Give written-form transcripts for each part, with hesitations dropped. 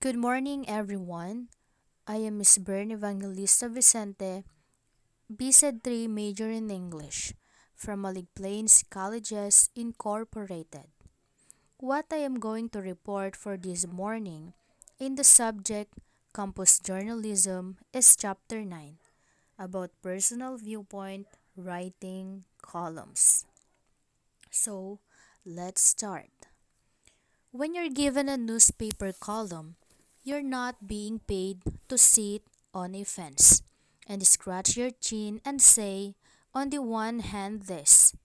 Good morning, everyone. I am Miss Bern Evangelista Vicente, BSED 3 major in English, from Malig Plains Colleges Incorporated. What I am going to report for this morning in the subject Campus Journalism is Chapter 9 about personal viewpoint writing columns. So, let's start. When you're given a newspaper column, you're not being paid to sit on a fence and scratch your chin and say, on the one hand, this,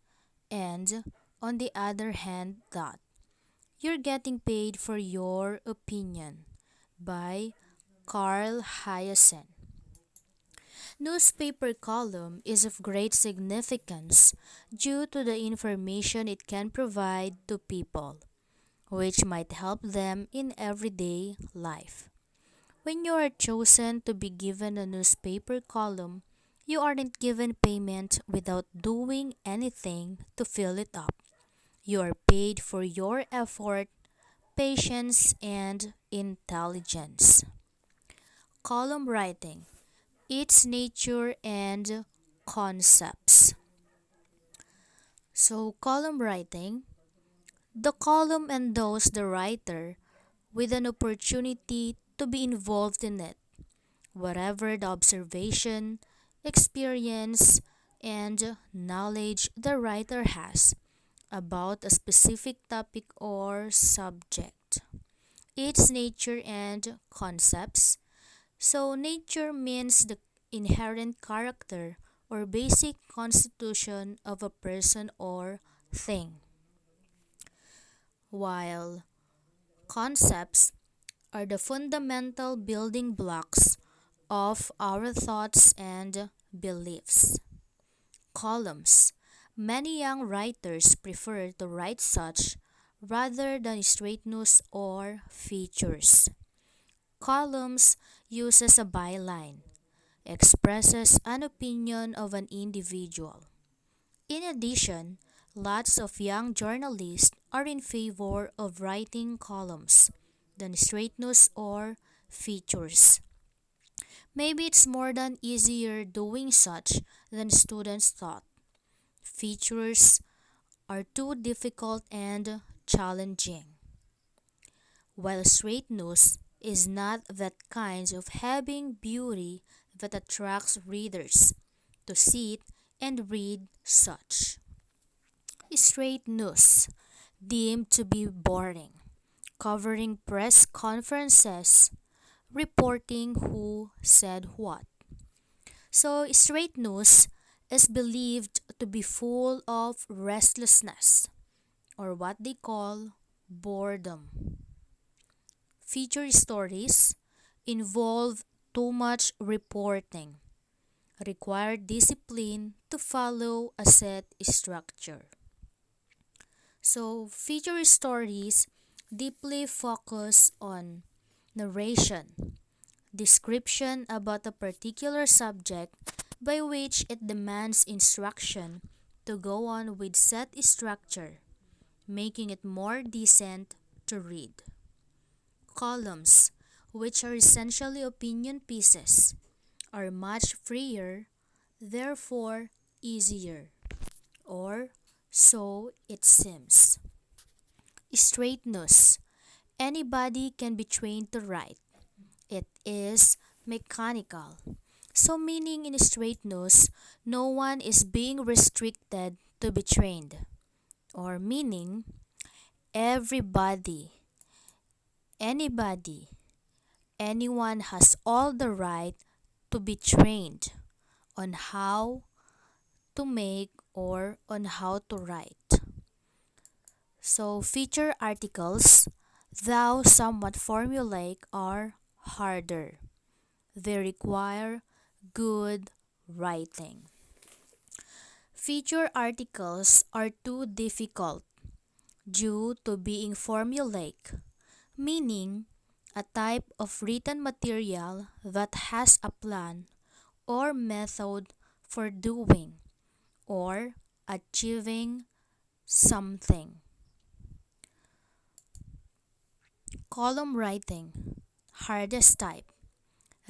and on the other hand, that. You're getting paid for your opinion by Carl Hyacin. Newspaper column is of great significance due to the information it can provide to people, which might help them in everyday life. When you are chosen to be given a newspaper column, you aren't given payment without doing anything to fill it up. You are paid for your effort, patience, and intelligence. Column writing, its nature and concepts. Column writing, the column endows the writer with an opportunity to be involved in it, whatever the observation, experience, and knowledge the writer has about a specific topic or subject. Its nature and concepts. So, nature means the inherent character or basic constitution of a person or thing, while concepts are the fundamental building blocks of our thoughts and beliefs. Columns. Many young writers prefer to write such rather than straight news or features. Columns uses a byline, expresses an opinion of an individual. In addition, lots of young journalists are in favor of writing columns than straight news or features. Maybe it's more than easier doing such than students thought. Features are too difficult and challenging, while straight news is not that kind of having beauty that attracts readers to sit and read such. Straight news, deemed to be boring, covering press conferences, reporting who said what. So, straight news is believed to be full of restlessness, or what they call boredom. Feature stories involve too much reporting, require discipline to follow a set structure. So, feature stories deeply focus on narration, description about a particular subject by which it demands instruction to go on with set structure, making it more decent to read. Columns, which are essentially opinion pieces, are much freer, therefore easier, or so it seems. Straight news. Anybody can be trained to write. It is mechanical. So, meaning in straight news, no one is being restricted to be trained. Or meaning, everybody, anybody, anyone has all the right to be trained on how to make or on how to write. So, feature articles, though somewhat formulaic, are harder. They require good writing. Feature articles are too difficult due to being formulaic, meaning a type of written material that has a plan or method for doing or achieving something. Column writing, Hardest type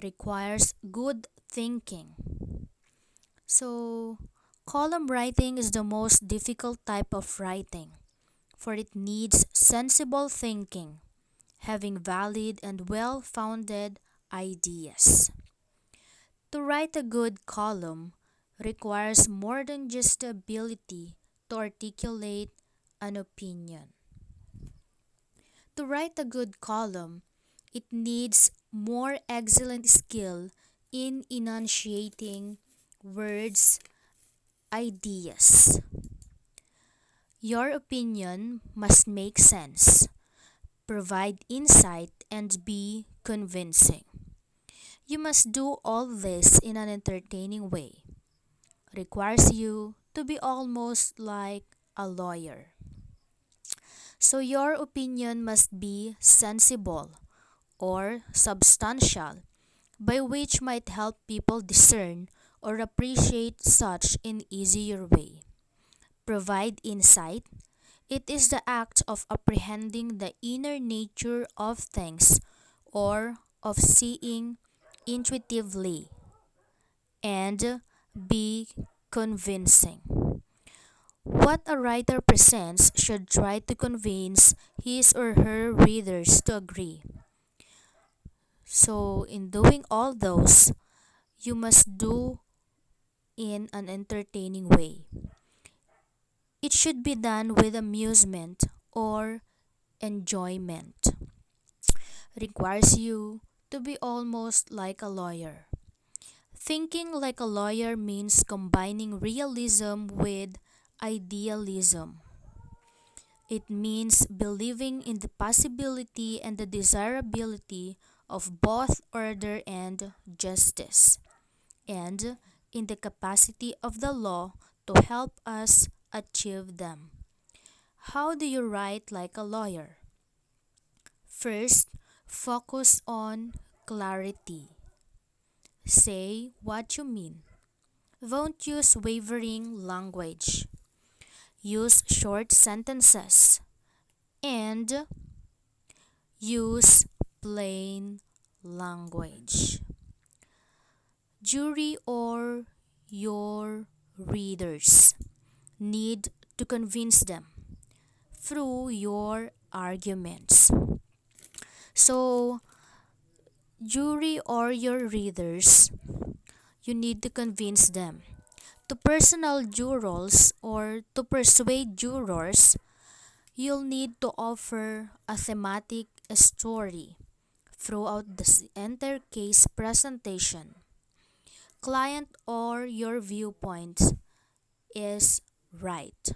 requires good thinking. So, column writing is the most difficult type of writing, for it needs sensible thinking, having valid and well founded ideas. To write a good column requires more than just the ability to articulate an opinion. To write a good column, it needs more excellent skill in enunciating words, ideas. Your opinion must make sense, provide insight, and be convincing. You must do all this in an entertaining way. Requires you to be almost like a lawyer. So your opinion must be sensible or substantial, by which might help people discern or appreciate such in easier way. Provide insight. It is the act of apprehending the inner nature of things or of seeing intuitively and be convincing. What a writer presents should try to convince his or her readers to agree. So, in doing all those, you must do in an entertaining way. It should be done with amusement or enjoyment. Requires you to be almost like a lawyer. Thinking like a lawyer means combining realism with idealism. It means believing in the possibility and the desirability of both order and justice, and in the capacity of the law to help us achieve them. How do you write like a lawyer? First, focus on clarity. Say what you mean. Don't use wavering language. Use short sentences. And use plain language. Jury or your readers need to convince them through your arguments. So, jury or your readers, you need to convince them. To personal jurors or to persuade jurors, you'll need to offer a thematic story throughout the entire case presentation. Client or your viewpoint is right.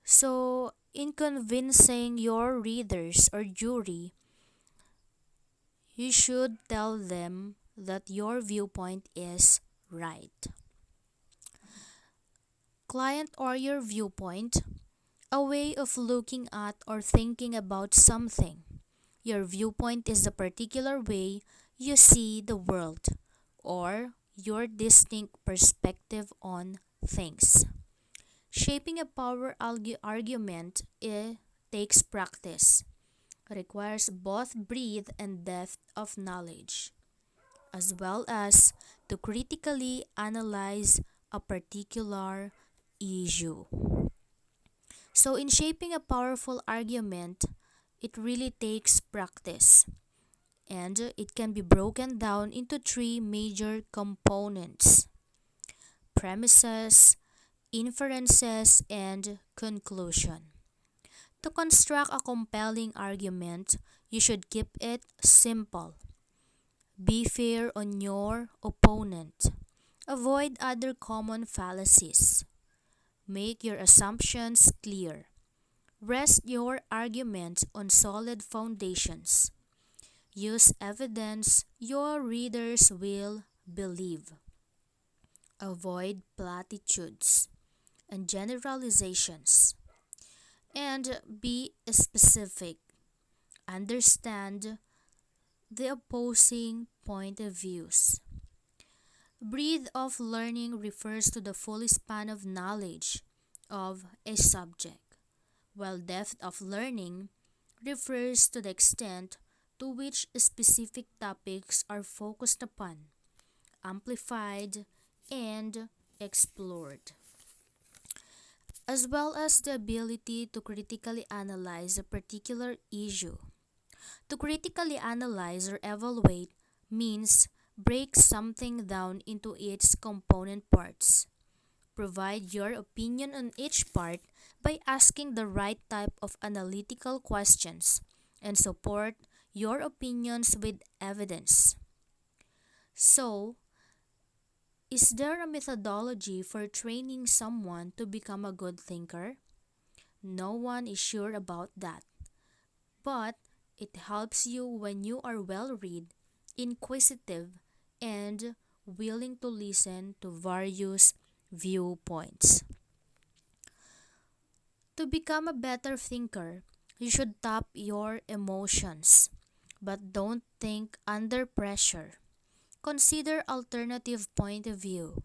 So, in convincing your readers or jury, you should tell them that your viewpoint is right. Client or your viewpoint, a way of looking at or thinking about something. Your viewpoint is the particular way you see the world or your distinct perspective on things. Shaping a power argument takes practice, requires both breadth and depth of knowledge, as well as to critically analyze a particular issue. So, in shaping a powerful argument, it really takes practice, and it can be broken down into three major components: premises, inferences, and conclusion. To construct a compelling argument, you should keep it simple. Be fair on your opponent. Avoid other common fallacies. Make your assumptions clear. Rest your argument on solid foundations. Use evidence your readers will believe. Avoid platitudes and generalizations. And be specific. Understand the opposing point of views. Breadth of learning refers to the full span of knowledge of a subject, while depth of learning refers to the extent to which specific topics are focused upon, amplified, and explored, as well as the ability to critically analyze a particular issue. To critically analyze or evaluate means break something down into its component parts. Provide your opinion on each part by asking the right type of analytical questions and support your opinions with evidence. So, is there a methodology for training someone to become a good thinker? No one is sure about that, but it helps you when you are well read, inquisitive, and willing to listen to various viewpoints. To become a better thinker, you should tap your emotions, but don't think under pressure. Consider alternative point of view.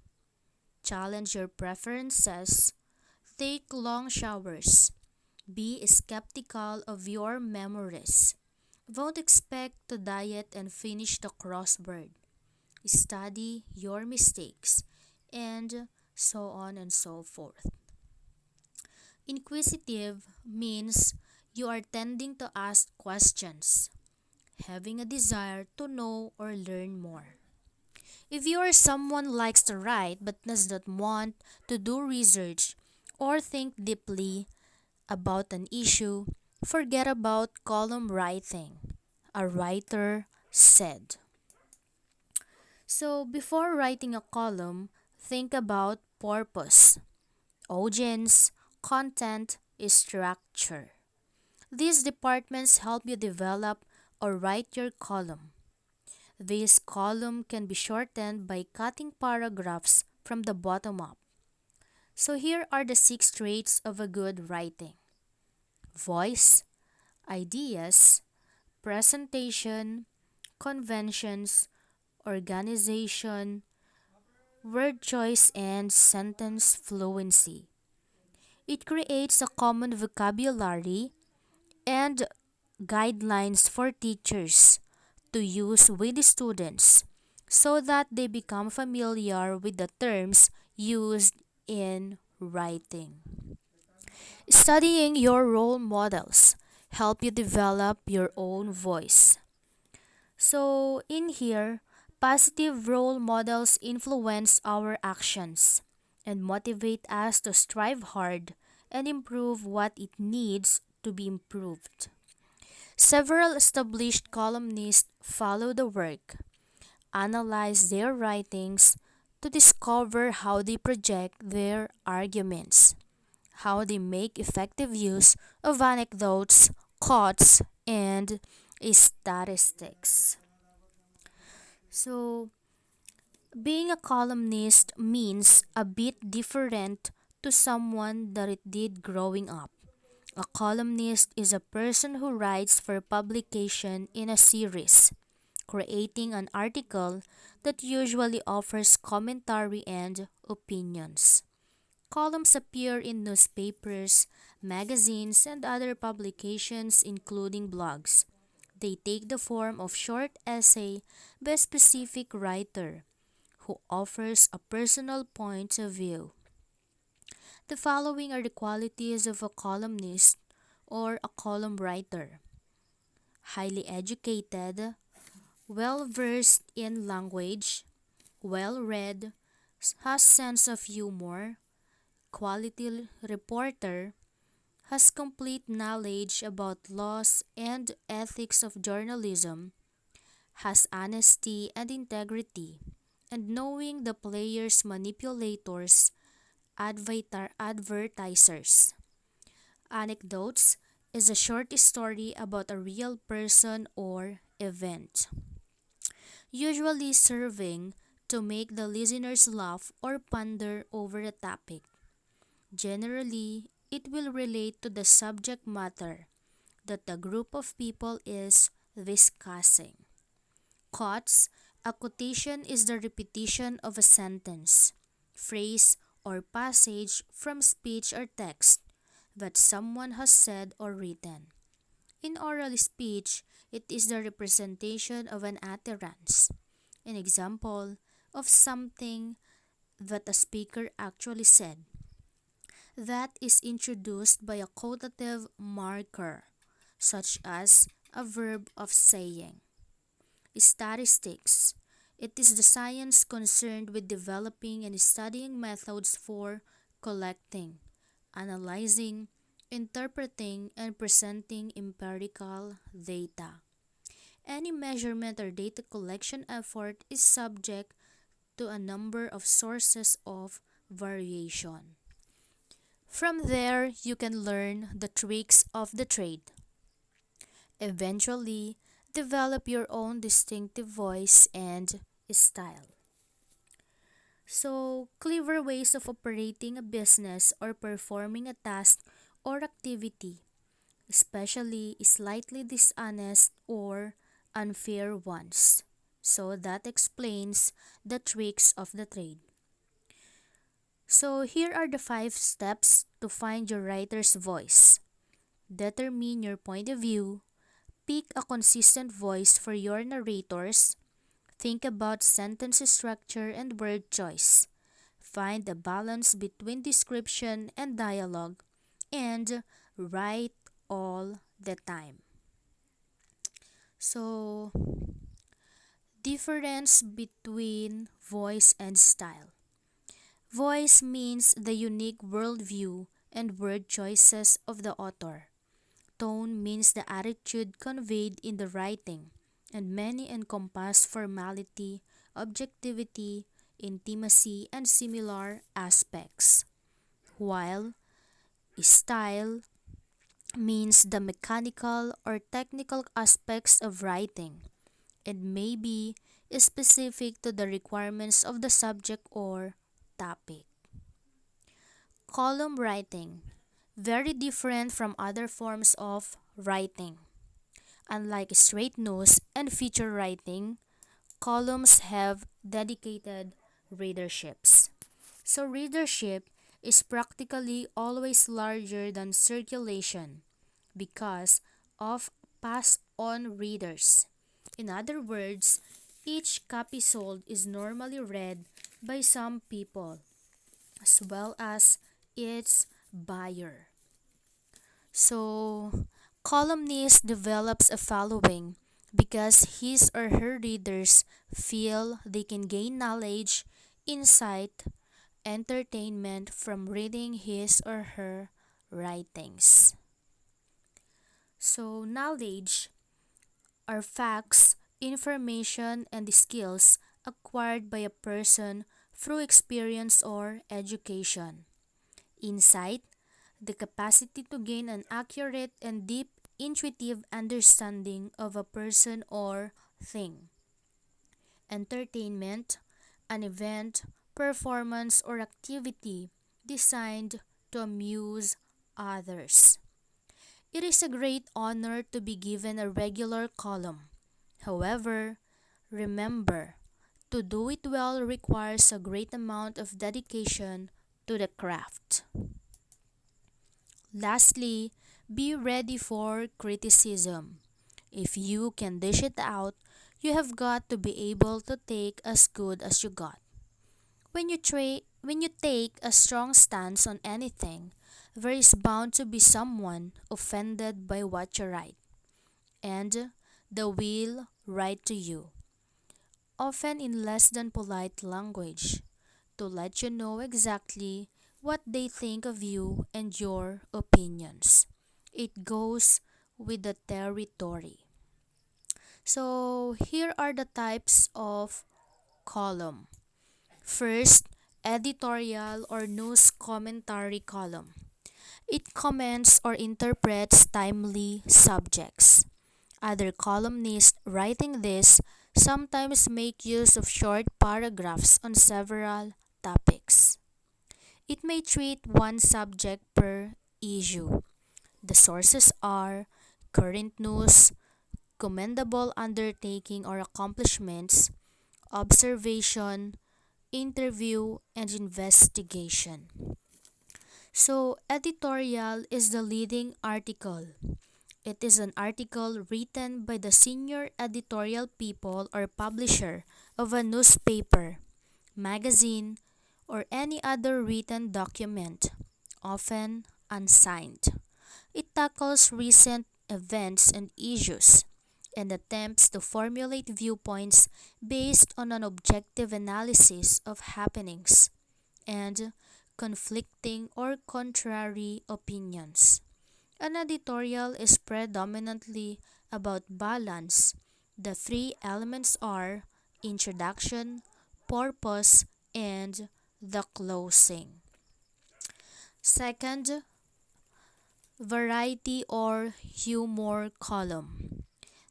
Challenge your preferences. Take long showers. Be skeptical of your memories. Don't expect to diet and finish the crossword. Study your mistakes, and so on and so forth. Inquisitive means you are tending to ask questions, having a desire to know or learn more. If you are someone who likes to write but does not want to do research or think deeply about an issue, forget about column writing, a writer said. So, before writing a column, think about purpose, audience, content, structure. These departments help you develop or write your column. This column can be shortened by cutting paragraphs from the bottom up. So here are the 6 traits of a good writing: voice, ideas, presentation, conventions, organization, word choice, and sentence fluency. It creates a common vocabulary and guidelines for teachers to use with students so that they become familiar with the terms used in writing. Studying your role models help you develop your own voice. So in here, positive role models influence our actions and motivate us to strive hard and improve what it needs to be improved. Several established columnists follow the work, analyze their writings to discover how they project their arguments, how they make effective use of anecdotes, quotes, and statistics. So, being a columnist means a bit different to someone that it did growing up. A columnist is a person who writes for publication in a series, creating an article that usually offers commentary and opinions. Columns appear in newspapers, magazines, and other publications, including blogs. They take the form of short essay by a specific writer who offers a personal point of view. The following are the qualities of a columnist or a column writer: highly educated, well versed in language, well read, has sense of humor, quality reporter, has complete knowledge about laws and ethics of journalism, has honesty and integrity, and knowing the players, manipulators, advertisers. Anecdotes is a short story about a real person or event, usually serving to make the listeners laugh or ponder over a topic. Generally, it will relate to the subject matter that the group of people is discussing. Quotes: a quotation is the repetition of a sentence, phrase, or passage from speech or text that someone has said or written. In oral speech, It is the representation of an utterance, an example of something that a speaker actually said, that is introduced by a quotative marker, such as a verb of saying. Statistics. It is the science concerned with developing and studying methods for collecting, analyzing, interpreting, and presenting empirical data. Any measurement or data collection effort is subject to a number of sources of variation. From there, you can learn the tricks of the trade. Eventually, develop your own distinctive voice and style. So, clever ways of operating a business or performing a task or activity, especially slightly dishonest or unfair ones. So, that explains the tricks of the trade. So, here are the 5 steps to find your writer's voice. Determine your point of view. Pick a consistent voice for your narrators. Think about sentence structure and word choice. Find a balance between description and dialogue. And write all the time. So, difference between voice and style. Voice means the unique worldview and word choices of the author. Tone means the attitude conveyed in the writing, and many encompass formality, objectivity, intimacy, and similar aspects. While style means the mechanical or technical aspects of writing, and may be specific to the requirements of the subject or topic. Column writing, very different from other forms of writing. Unlike straight news and feature writing, columns have dedicated readerships. So readership is practically always larger than circulation because of passed on readers. In other words, each copy sold is normally read by some people as well as its buyer. So, columnist develops a following because his or her readers feel they can gain knowledge, insight, entertainment from reading his or her writings. So, knowledge are facts, information, and skills acquired by a person through experience or education. Insight, the capacity to gain an accurate and deep intuitive understanding of a person or thing. Entertainment, an event, performance, or activity designed to amuse others. It is a great honor to be given a regular column. However, remember, to do it well requires a great amount of dedication to the craft. Lastly, be ready for criticism. If you can dish it out, you have got to be able to take as good as you got. When you take a strong stance on anything, there is bound to be someone offended by what you write, and they will write to you, often in less than polite language, to let you know exactly what they think of you and your opinions. It goes with the territory. So, here are the types of column. First, editorial or news commentary column. It comments or interprets timely subjects. Other columnists writing this sometimes make use of short paragraphs on several topics. It may treat one subject per issue. The sources are current news, commendable undertaking or accomplishments, observation, interview, and investigation. So, editorial is the leading article. It is an article written by the senior editorial people or publisher of a newspaper, magazine, or any other written document, often unsigned. It tackles recent events and issues and attempts to formulate viewpoints based on an objective analysis of happenings and conflicting or contrary opinions. An editorial is predominantly about balance. The three elements are introduction, purpose, and the closing. Second, variety or humor column.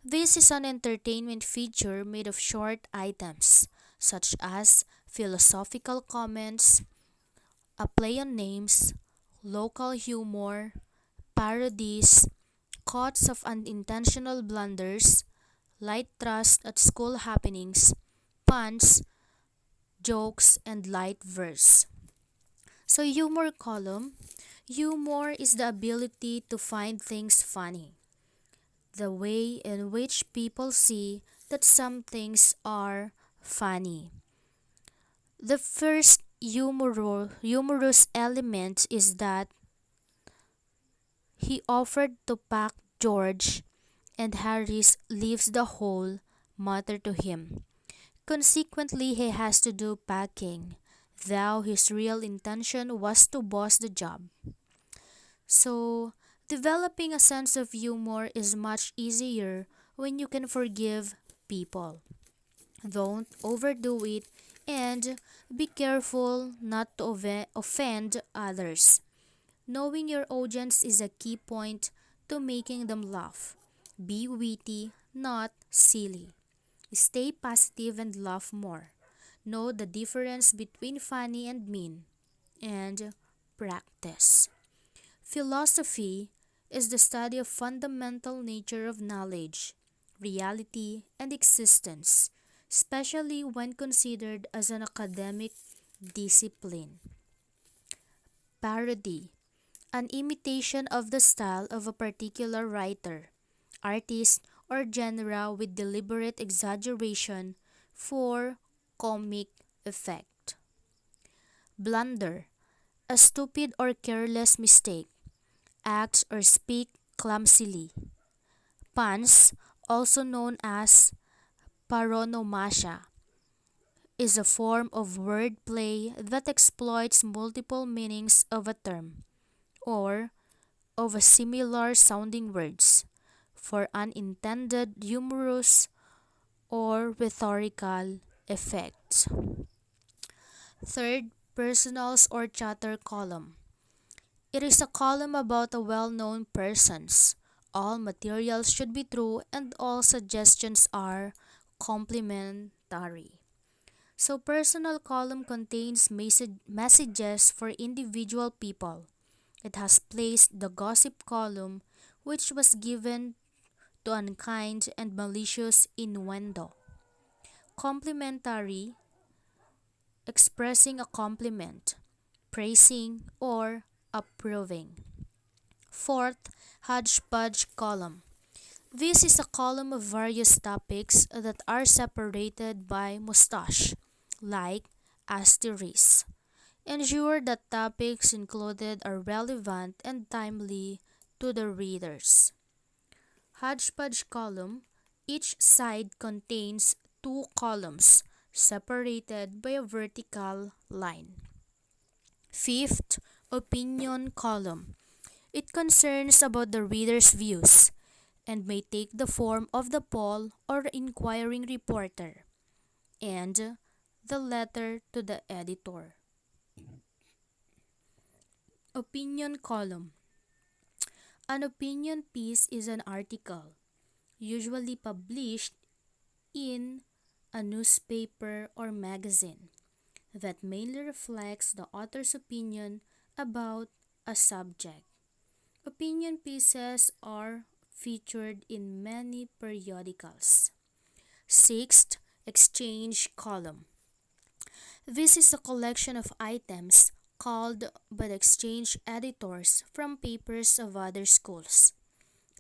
This is an entertainment feature made of short items such as philosophical comments, a play on names, local humor, parodies, quotes of unintentional blunders, light thrust at school happenings, puns, jokes, and light verse. So, humor column. Humor is the ability to find things funny. The way in which people see that some things are funny. The first humorous element is that he offered to pack George and Harris leaves the whole matter to him. Consequently, he has to do packing, though his real intention was to boss the job. So, developing a sense of humor is much easier when you can forgive people. Don't overdo it and be careful not to offend others. Knowing your audience is a key point to making them laugh. Be witty, not silly. Stay positive and laugh more. Know the difference between funny and mean. And practice. Philosophy is the study of fundamental nature of knowledge, reality, and existence, especially when considered as an academic discipline. Parody, an imitation of the style of a particular writer, artist, or genre with deliberate exaggeration for comic effect. Blunder, a stupid or careless mistake, act or speak clumsily. Puns, also known as paronomasia, is a form of wordplay that exploits multiple meanings of a term or of a similar sounding words for unintended humorous or rhetorical effects. Third, personals or chatter column. It is a column about a well-known persons. All materials should be true and all suggestions are complimentary. So personal column contains messages for individual people. It has placed the gossip column, which was given to unkind and malicious innuendo. Complimentary, expressing a compliment, praising, or approving. Fourth, hodgepodge column. This is a column of various topics that are separated by mustache, like asterisk. Ensure that topics included are relevant and timely to the readers. Hodgepodge column. Each side contains two columns separated by a vertical line. Fifth, opinion column. It concerns about the reader's views and may take the form of the poll or inquiring reporter and the letter to the editor. Opinion column. An opinion piece is an article, usually published in a newspaper or magazine, that mainly reflects the author's opinion about a subject. Opinion pieces are featured in many periodicals. Sixth, exchange column. This is a collection of items called by the exchange editors from papers of other schools.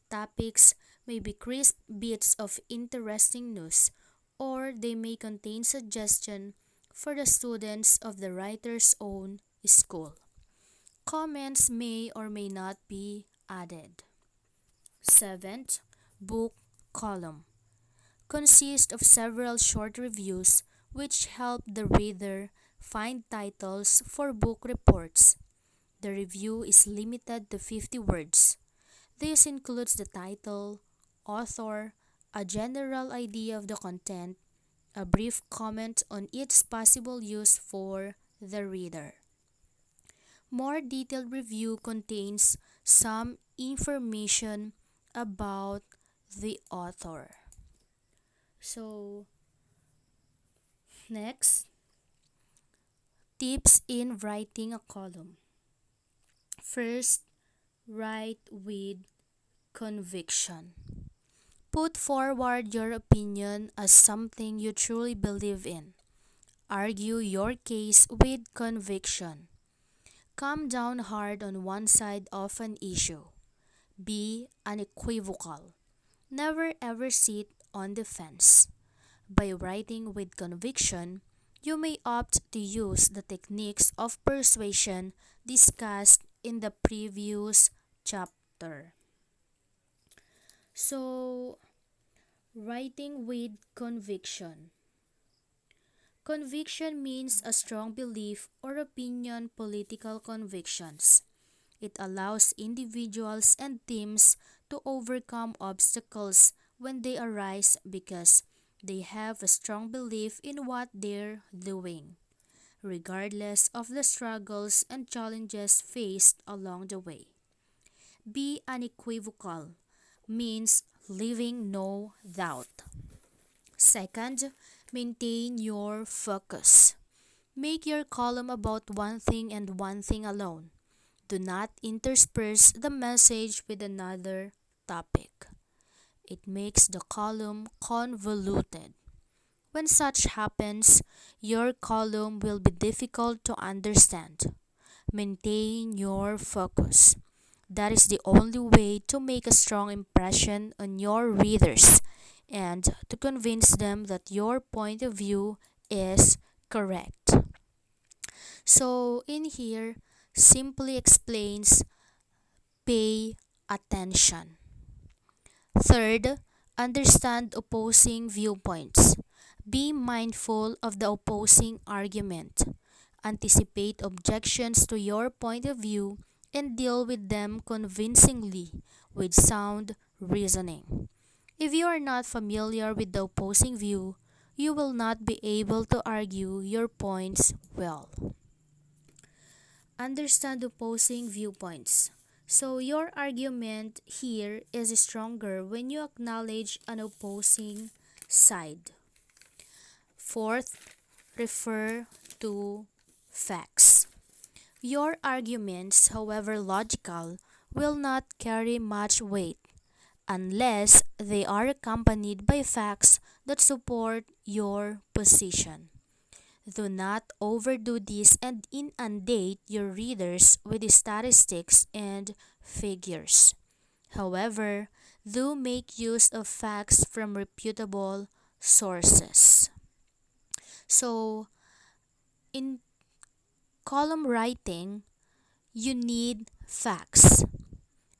Topics may be crisp bits of interesting news, or they may contain suggestion for the students of the writer's own school. Comments may or may not be added. Seventh, book column consists of several short reviews which help the reader find titles for book reports. The review is limited to 50 words. This includes the title, author, a general idea of the content, a brief comment on its possible use for the reader. More detailed review contains some information about the author. So, next, tips in writing a column. First, write with conviction. Put forward your opinion as something you truly believe in. Argue your case with conviction. Come down hard on one side of an issue. Be unequivocal. Never ever sit on the fence. By writing with conviction, you may opt to use the techniques of persuasion discussed in the previous chapter. So, writing with conviction. Conviction means a strong belief or opinion, political convictions. It allows individuals and teams to overcome obstacles when they arise because they have a strong belief in what they're doing, regardless of the struggles and challenges faced along the way. Be unequivocal means leaving no doubt. Second, maintain your focus. Make your column about one thing and one thing alone. Do not intersperse the message with another topic. It makes the column convoluted. When such happens, your column will be difficult to understand. Maintain your focus. That is the only way to make a strong impression on your readers and to convince them that your point of view is correct. So, in here, simply explains pay attention. Third, understand opposing viewpoints. Be mindful of the opposing argument. Anticipate objections to your point of view and deal with them convincingly with sound reasoning. If you are not familiar with the opposing view, you will not be able to argue your points well. Understand opposing viewpoints. So, your argument here is stronger when you acknowledge an opposing side. Fourth, refer to facts. Your arguments, however logical, will not carry much weight unless they are accompanied by facts that support your position. Do not overdo this and inundate your readers with statistics and figures. However, do make use of facts from reputable sources. So, in column writing, you need facts.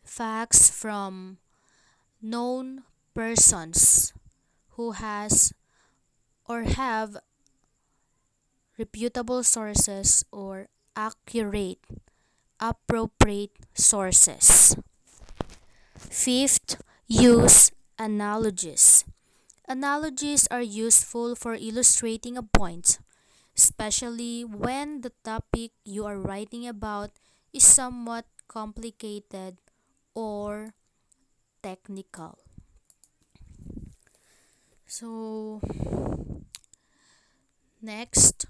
Facts from known persons who has or have reputable sources or accurate, appropriate sources. Fifth, use analogies. Analogies are useful for illustrating a point, especially when the topic you are writing about is somewhat complicated or technical. So, next,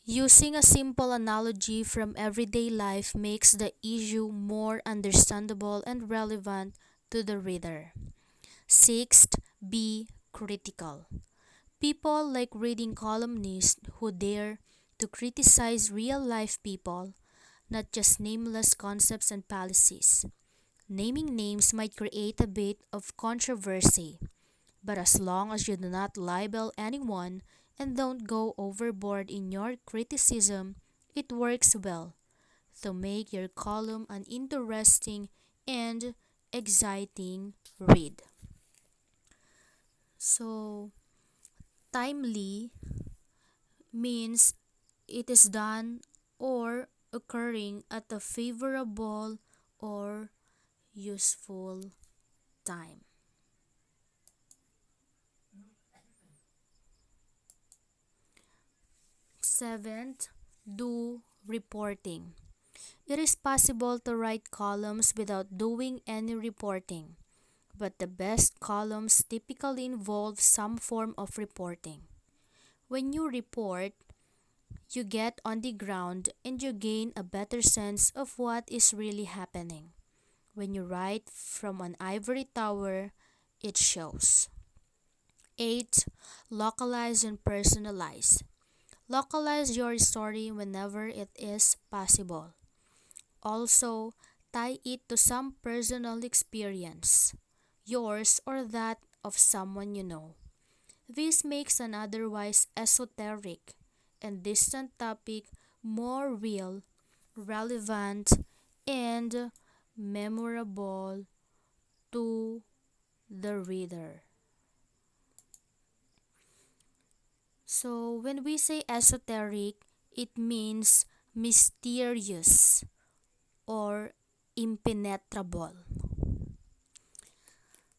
using a simple analogy from everyday life makes the issue more understandable and relevant to the reader. Sixth, be critical. People like reading columnists who dare to criticize real life people, not just nameless concepts and policies. Naming names might create a bit of controversy, but as long as you do not libel anyone and don't go overboard in your criticism, it works well to make your column an interesting and exciting read. So, timely means it is done or occurring at a favorable or useful time. Seventh, do reporting. It is possible to write columns without doing any reporting, but the best columns typically involve some form of reporting. When you report, you get on the ground and you gain a better sense of what is really happening. When you write from an ivory tower, it shows. 8. Localize and personalize. Localize your story whenever it is possible. Also, tie it to some personal experience, yours or that of someone you know. This makes an otherwise esoteric and distant topic more real, relevant, and memorable to the reader. So, when we say esoteric, it means mysterious or impenetrable.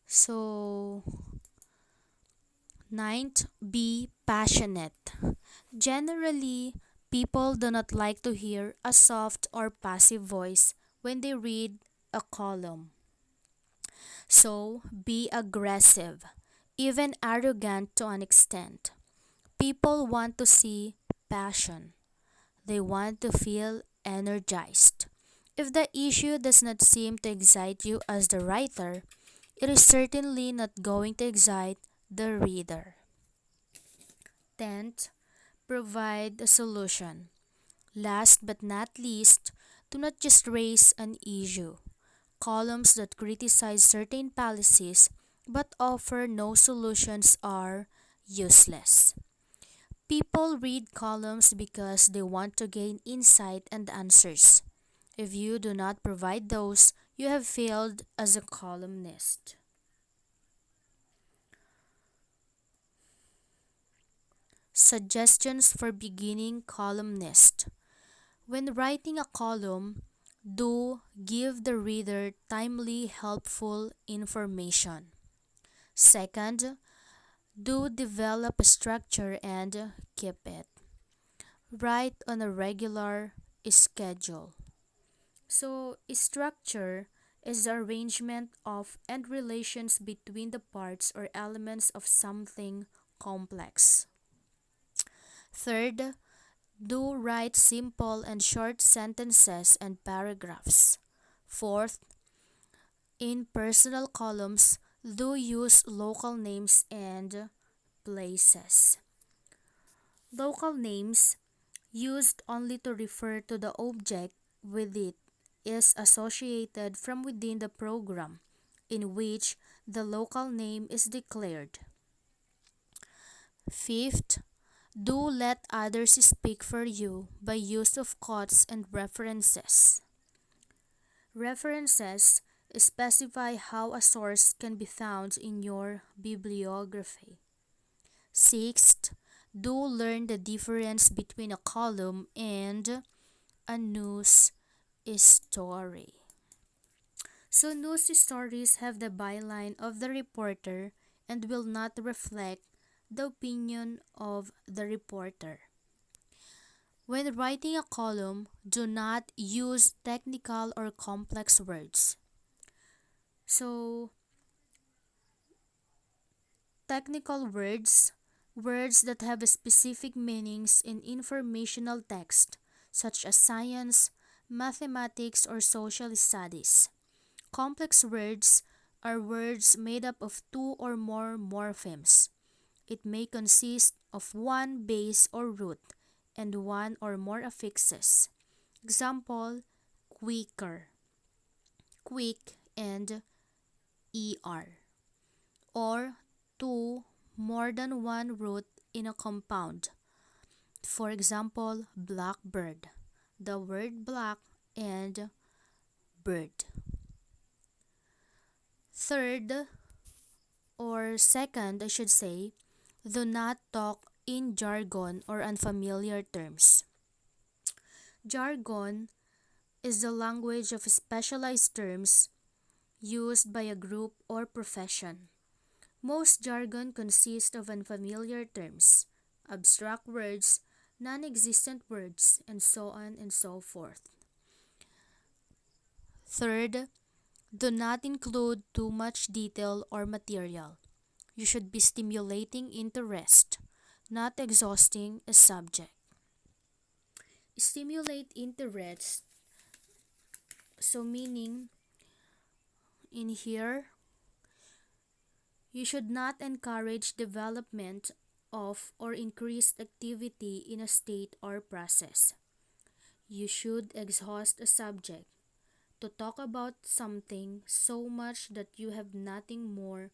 So, ninth, be passionate. Generally, people do not like to hear a soft or passive voice when they read a column. So, be aggressive, even arrogant to an extent. People want to see passion. They want to feel energized. If the issue does not seem to excite you as the writer, it is certainly not going to excite the reader. 10th, provide a solution. Last but not least, do not just raise an issue. Columns that criticize certain policies but offer no solutions are useless. People read columns because they want to gain insight and answers. If you do not provide those, you have failed as a columnist. Suggestions for beginning columnist. When writing a column, do give the reader timely, helpful information. Second, do develop a structure and keep it. Write on a regular schedule. So, structure is the arrangement of and relations between the parts or elements of something complex. Third, do write simple and short sentences and paragraphs. Fourth, in personal columns, do use local names and places. Local names, used only to refer to the object with it, is associated from within the program in which the local name is declared. Fifth, do let others speak for you by use of quotes and references. References specify how a source can be found in your bibliography. Sixth, do learn the difference between a column and a news story. So, news stories have the byline of the reporter and will not reflect the opinion of the reporter. When writing a column, do not use technical or complex words. So, technical words, words that have specific meanings in informational text, such as science, mathematics, or social studies. Complex words are words made up of two or more morphemes. It may consist of one base or root and one or more affixes. Example, quicker. Quick and er, or two more than one root in a compound. For example, blackbird, the word black and bird. Third, or second, I should say, do not talk in jargon or unfamiliar terms. Jargon is the language of specialized terms used by a group or profession. Most jargon consists of unfamiliar terms, abstract words, non-existent words, and so on and so forth. Third, do not include too much detail or material. You should be stimulating interest, not exhausting a subject. Stimulate interest, so meaning in here, you should not encourage development of or increased activity in a state or process. You should exhaust a subject to talk about something so much that you have nothing more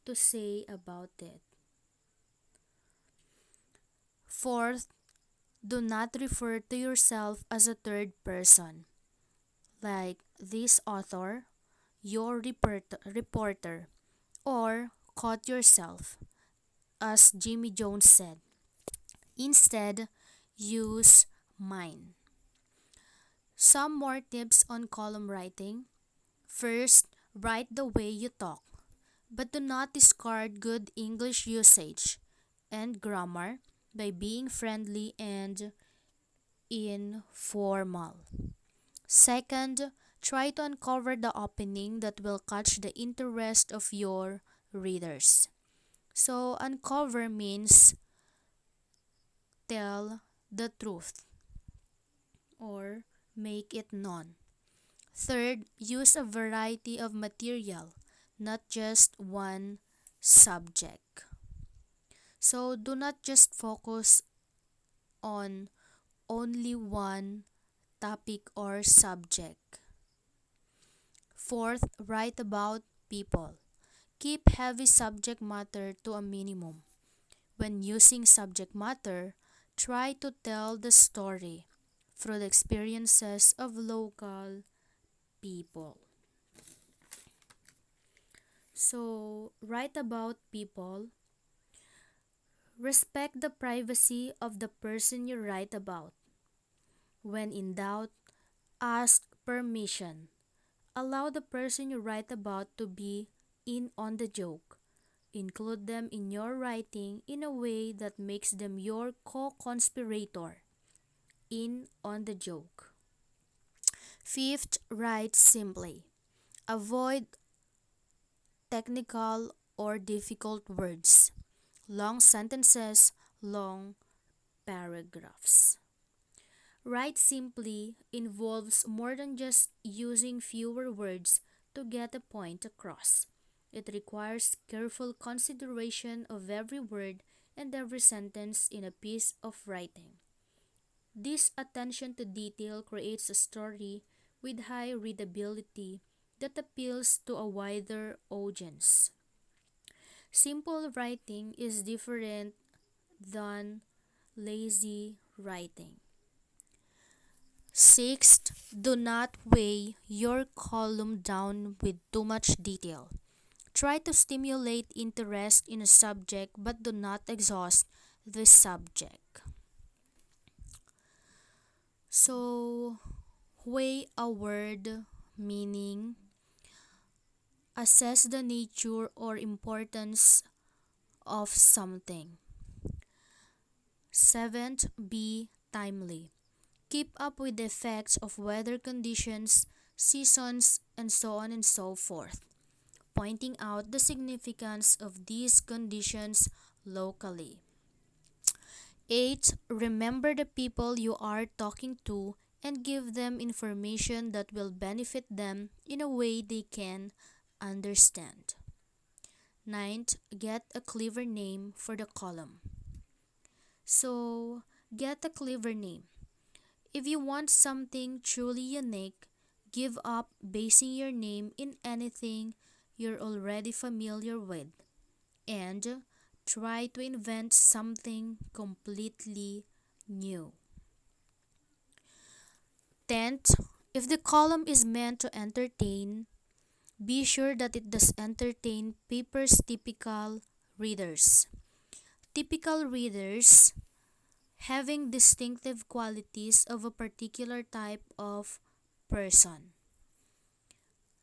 to say about it. Fourth, do not refer to yourself as a third person, like this author, your reporter, or quote yourself, as Jimmy Jones said. Instead, use mine. Some more tips on column writing. First, write the way you talk, but do not discard good English usage and grammar by being friendly and informal. Second, try to uncover the opening that will catch the interest of your readers. So, uncover means tell the truth or make it known. Third, use a variety of material, not just one subject. So, do not just focus on only one topic or subject. Fourth, write about people. Keep heavy subject matter to a minimum. When using subject matter, try to tell the story through the experiences of local people. So, write about people. Respect the privacy of the person you write about. When in doubt, ask permission. Allow the person you write about to be in on the joke. Include them in your writing in a way that makes them your co-conspirator in on the joke. Fifth, write simply. Avoid technical or difficult words, long sentences, long paragraphs. Write simply involves more than just using fewer words to get a point across. It requires careful consideration of every word and every sentence in a piece of writing. This attention to detail creates a story with high readability that appeals to a wider audience. Simple writing is different than lazy writing. Sixth, do not weigh your column down with too much detail. Try to stimulate interest in a subject but do not exhaust the subject. So, weigh a word meaning assess the nature or importance of something. Seventh, be timely. Keep up with the effects of weather conditions, seasons, and so on and so forth, pointing out the significance of these conditions locally. 8. Remember the people you are talking to and give them information that will benefit them in a way they can understand. 9th, get a clever name for the column. So, get a clever name. If you want something truly unique, Give up basing your name in anything you're already familiar with and try to invent something completely new. 10th, if the column is meant to entertain, be sure that it does entertain paper's typical readers. Typical readers having distinctive qualities of a particular type of person.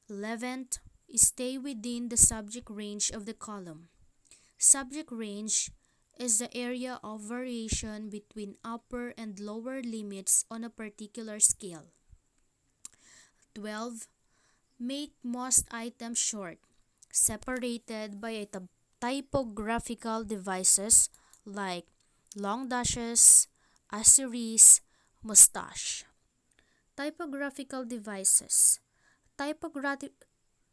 11th, stay within the subject range of the column. Subject range is the area of variation between upper and lower limits on a particular scale. 12. Make most items short, separated by typographical devices like long dashes, asterisk, mustache. Typographical devices. Typogra-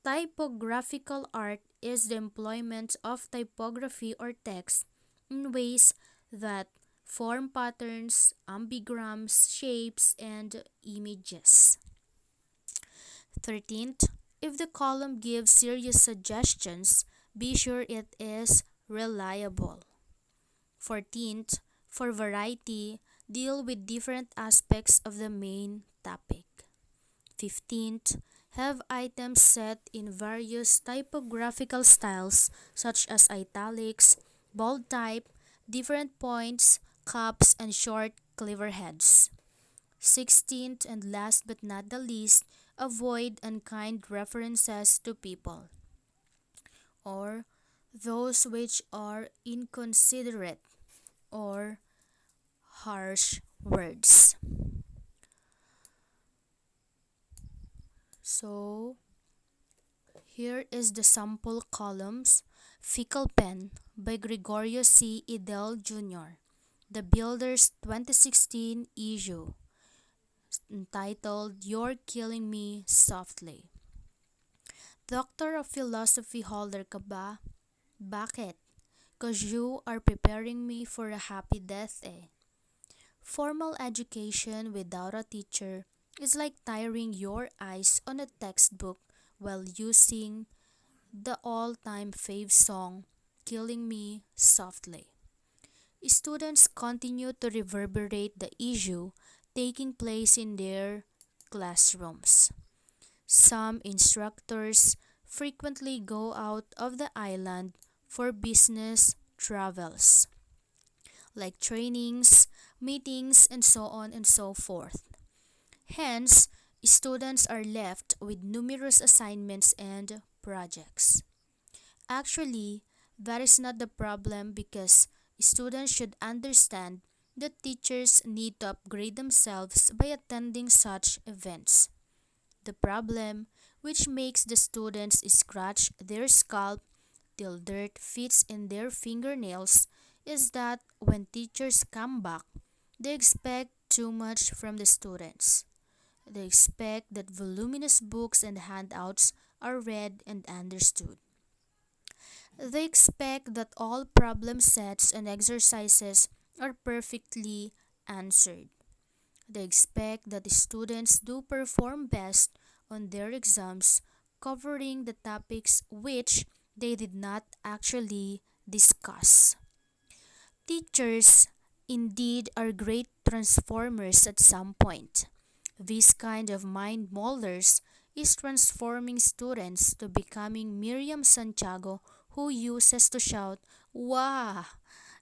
Typographical art is the employment of typography or text in ways that form patterns, ambigrams, shapes, and images. 13th, if the column gives serious suggestions, be sure it is reliable. 14th, for variety, deal with different aspects of the main topic. 15th, have items set in various typographical styles such as italics, bold type, different points, caps, and short clever heads. 16th, and last but not the least, avoid unkind references to people or those which are inconsiderate or harsh words. So, here is the sample columns. Fickle Pen by Gregorio C. Idel Jr. The Builder's 2016 issue entitled You're Killing Me Softly. Doctor of Philosophy holder ka ba? Bakit? 'Cause you are preparing me for a happy death eh. Formal education without a teacher is like tiring your eyes on a textbook while using the all-time fave song, Killing Me Softly. Students continue to reverberate the issue taking place in their classrooms. Some instructors frequently go out of the island for business travels, like trainings, meetings, and so on and so forth. Hence, students are left with numerous assignments and projects. Actually, that is not the problem because students should understand that teachers need to upgrade themselves by attending such events. The problem, which makes the students scratch their scalp till dirt fits in their fingernails, is that when teachers come back, they expect too much from the students. They expect that voluminous books and handouts are read and understood. They expect that all problem sets and exercises are perfectly answered. They expect that the students do perform best on their exams covering the topics which they did not actually discuss. Teachers indeed are great transformers at some point. This kind of mind molders is transforming students to becoming Miriam Santiago who uses to shout, "Wah!"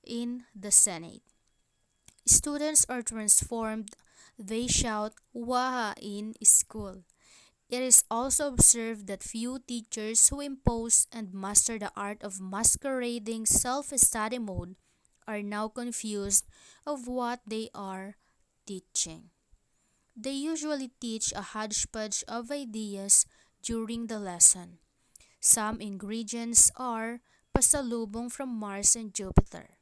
in the Senate. Students are transformed, they shout, "Wah!" in school. It is also observed that few teachers who impose and master the art of masquerading self-study mode are now confused of what they are teaching. They usually teach a hodgepodge of ideas during the lesson. Some ingredients are pasalubong from Mars and Jupiter.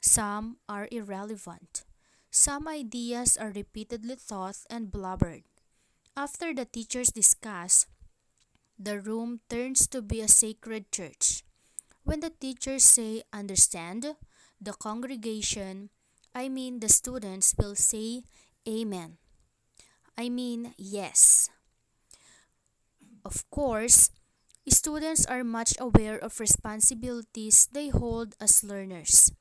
Some are irrelevant. Some ideas are repeatedly taught and blubbered. After the teachers discuss, the room turns to be a sacred church. When the teachers say, "Understand," the congregation, I mean the students, will say, "Amen." I mean, yes. Of course, students are much aware of responsibilities they hold as learners.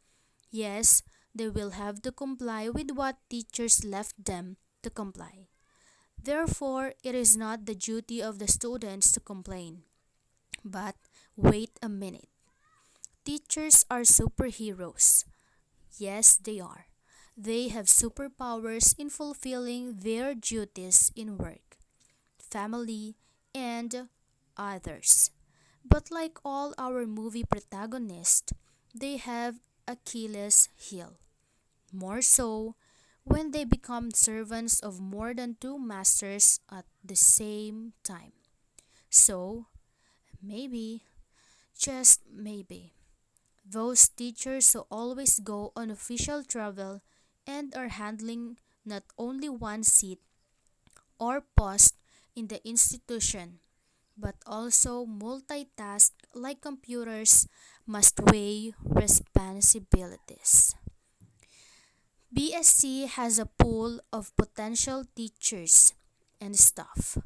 Yes, they will have to comply with what teachers left them to comply. Therefore, it is not the duty of the students to complain. But wait a minute. Teachers are superheroes. Yes, they are. They have superpowers in fulfilling their duties in work, family, and others. But like all our movie protagonists, they have Achilles' heel. More so when they become servants of more than two masters at the same time. So, maybe, just maybe, those teachers who always go on official travel and are handling not only one seat or post in the institution, but also multitask like computers must weigh responsibilities. BSC has a pool of potential teachers and staff.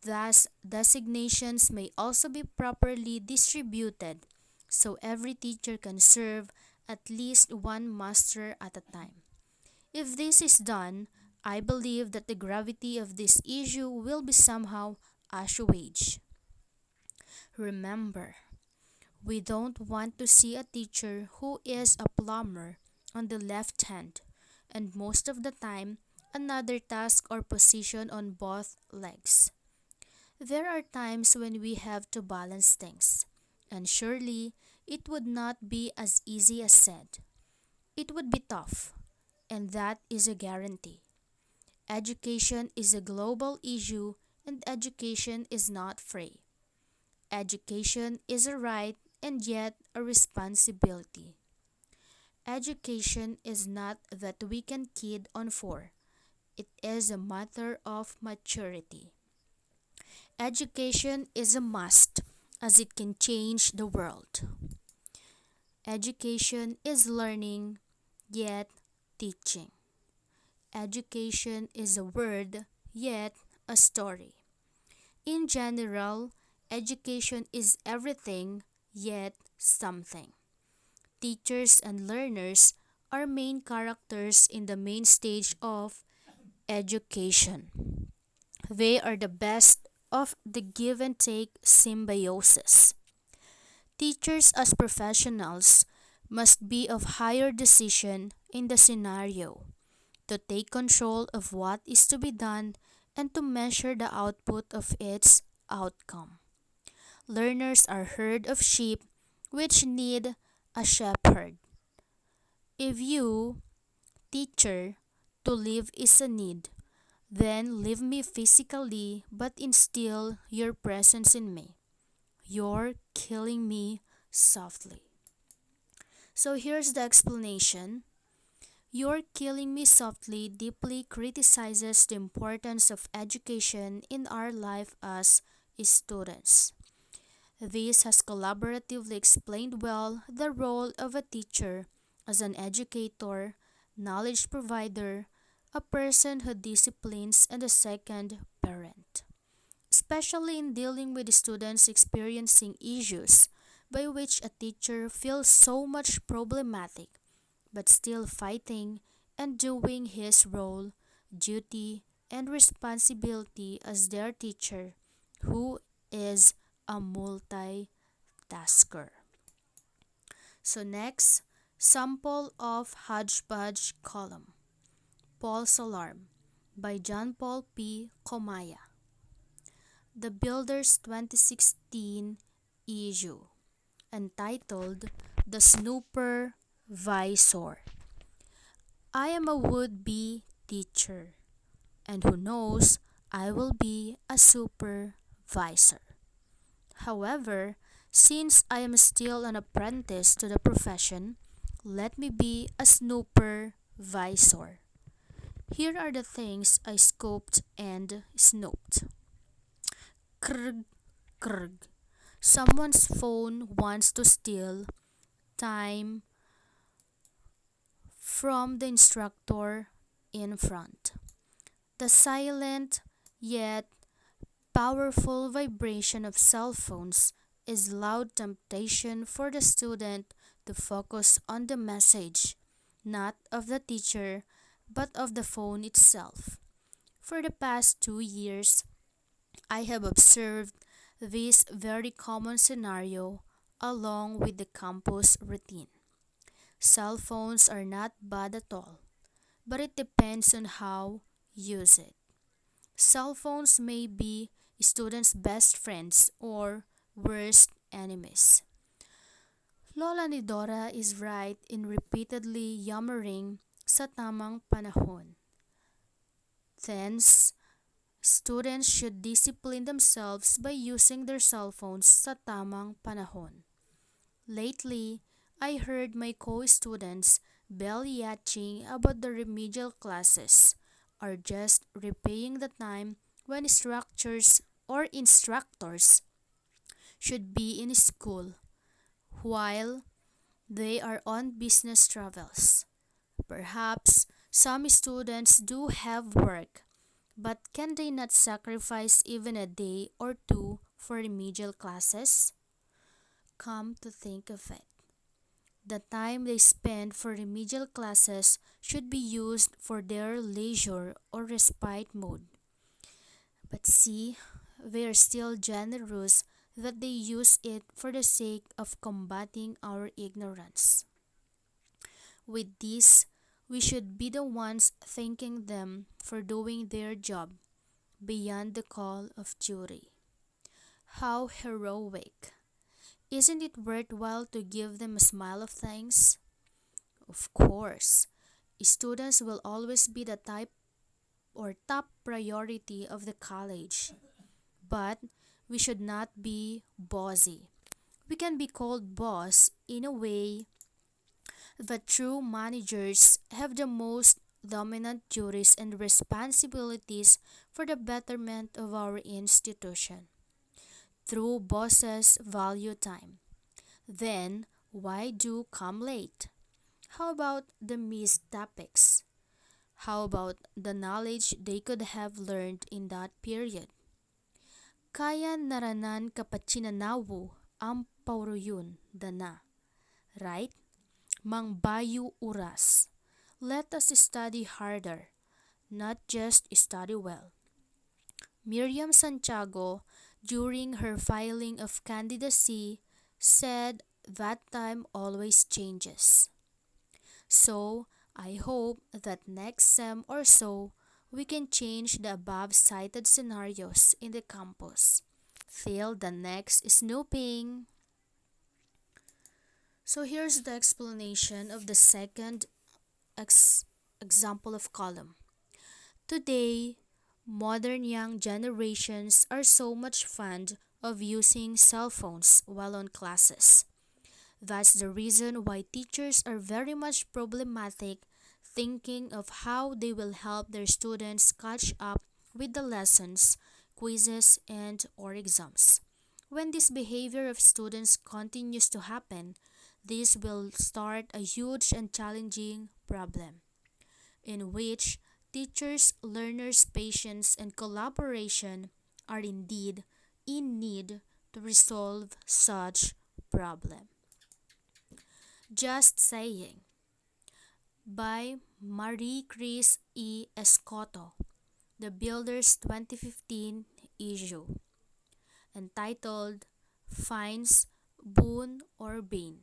Thus, designations may also be properly distributed so every teacher can serve at least one master at a time. If this is done, I believe that the gravity of this issue will be somehow assuaged. Remember, we don't want to see a teacher who is a plumber on the left hand and most of the time another task or position on both legs. There are times when we have to balance things, and surely it would not be as easy as said. It would be tough, and that is a guarantee. Education is a global issue, and education is not free. Education is a right and yet a responsibility. Education is not that we can kid on for. It is a matter of maturity. Education is a must as it can change the world. Education is learning yet teaching. Education is a word yet a story. In general, education is everything yet something. Teachers and learners are main characters in the main stage of education. They are the best of the give and take symbiosis. Teachers as professionals must be of higher decision in the scenario to take control of what is to be done and to measure the output of its outcome. Learners are herd of sheep which need a shepherd. If you, teacher, to live is a need, then leave me physically but instill your presence in me. You're killing me softly. So here's the explanation. You're Killing Me Softly deeply criticizes the importance of education in our life as students. This has collaboratively explained well the role of a teacher as an educator, knowledge provider, a person who disciplines, and a second parent, especially in dealing with students experiencing issues by which a teacher feels so much problematic but still fighting and doing his role, duty, and responsibility as their teacher, who is a multitasker. So next, sample of Hodgepodge column. False Alarm by John Paul P. Comaya. The Builder's 2016 issue, entitled The Snooper Visor. I am a would-be teacher, and who knows, I will be a supervisor. However, since I am still an apprentice to the profession, let me be a snooper visor. Here are the things I scoped and snooped. Krg, krg. Someone's phone wants to steal time from the instructor in front. The silent yet powerful vibration of cell phones is loud temptation for the student to focus on the message, not of the teacher, but of the phone itself. For the past 2 years, I have observed this very common scenario along with the campus routine. Cell phones are not bad at all, but it depends on how use it. Cell phones may be students' best friends or worst enemies. Lola ni Dora is right in repeatedly yammering sa tamang panahon. Hence, students should discipline themselves by using their cell phones sa tamang panahon. Lately, I heard my co-students bellyaching about the remedial classes or just repaying the time when structures or instructors should be in school while they are on business travels. Perhaps some students do have work, but can they not sacrifice even a day or two for remedial classes? Come to think of it, the time they spend for remedial classes should be used for their leisure or respite mode. But see, they are still generous that they use it for the sake of combating our ignorance. With this, we should be the ones thanking them for doing their job beyond the call of duty. How heroic! Isn't it worthwhile to give them a smile of thanks? Of course, students will always be the type or top priority of the college, but we should not be bossy. We can be called boss in a way that true managers have the most dominant duties and responsibilities for the betterment of our institution. True bosses value time. Then, why do come late? How about the missed topics? How about the knowledge they could have learned in that period? Kaya naranan kapachinanawu ang pauruyun dana. Right? Mang bayu uras. Let us study harder, not just study well. Miriam Santiago, during her filing of candidacy, said that time always changes. So, I hope that next sem or so, we can change the above cited scenarios in the campus. Till the next snooping. So here's the explanation of the second example of column. Today, modern young generations are so much fond of using cell phones while on classes. That's the reason why teachers are very much problematic thinking of how they will help their students catch up with the lessons, quizzes, and or exams. When this behavior of students continues to happen, this will start a huge and challenging problem in which teachers, learners, patience, and collaboration are indeed in need to resolve such problem. Just Saying by Marie Chris E. Escoto, The Builder's 2015 issue, entitled Finds Boon or Bane.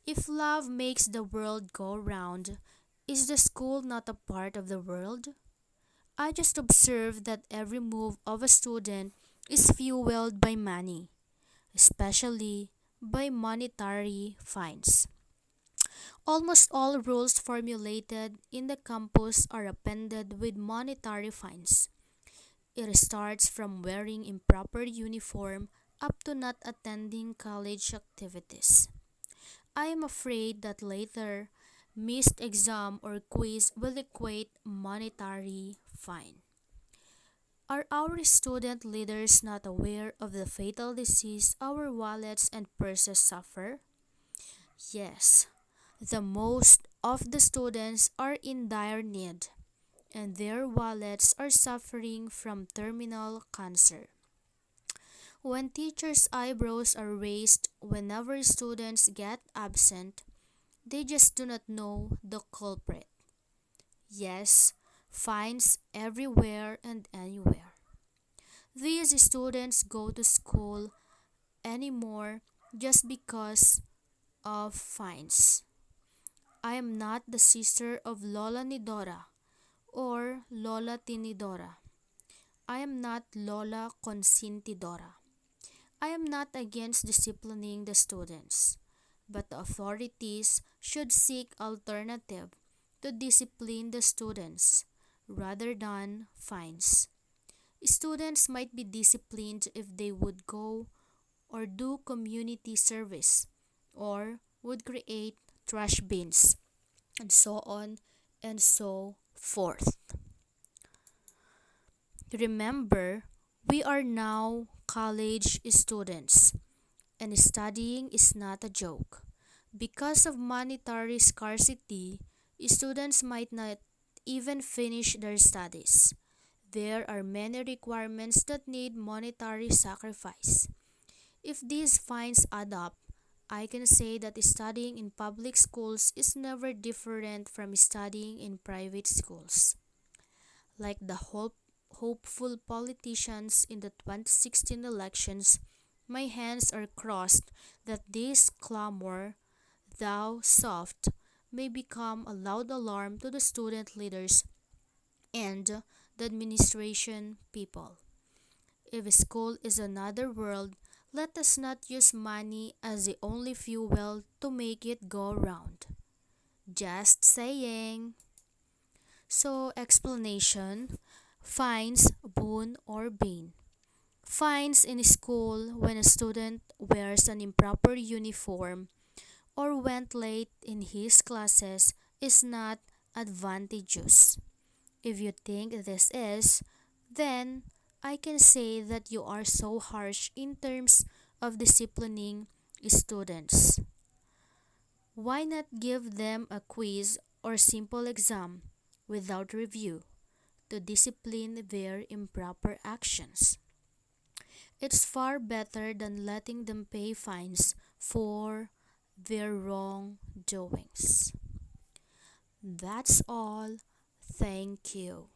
If love makes the world go round, is the school not a part of the world? I just observe that every move of a student is fueled by money, especially by monetary fines. Almost all rules formulated in the campus are appended with monetary fines. It starts from wearing improper uniform up to not attending college activities. I am afraid that later, missed exam or quiz will equate monetary fine. Are our student leaders not aware of the fatal disease our wallets and purses suffer? Yes, the most of the students are in dire need. and their wallets are suffering from terminal cancer. When teachers' eyebrows are raised whenever students get absent, they just do not know the culprit. Yes, fines everywhere and anywhere. These students go to school anymore just because of fines. I am not the sister of Lola Nidora or Lola Tinidora. I am not Lola Consintidora. I am not against disciplining the students, but the authorities should seek alternative to discipline the students rather than fines. Students might be disciplined if they would go or do community service or would create trash bins and so on and so forth. Remember, we are now college students and studying is not a joke. Because of monetary scarcity, students might not even finish their studies. There are many requirements that need monetary sacrifice. If these fines add up, I can say that studying in public schools is never different from studying in private schools. Like the hopeful politicians in the 2016 elections, my hands are crossed that this clamor, thou soft, may become a loud alarm to the student leaders and the administration people. If school is another world, let us not use money as the only fuel to make it go round. Just saying. So, explanation: fines, boon or bane. Fines in school when a student wears an improper uniform or went late in his classes is not advantageous. If you think this is, then I can say that you are so harsh in terms of disciplining students. Why not give them a quiz or simple exam without review to discipline their improper actions? It's far better than letting them pay fines for their wrongdoings. That's all. Thank you.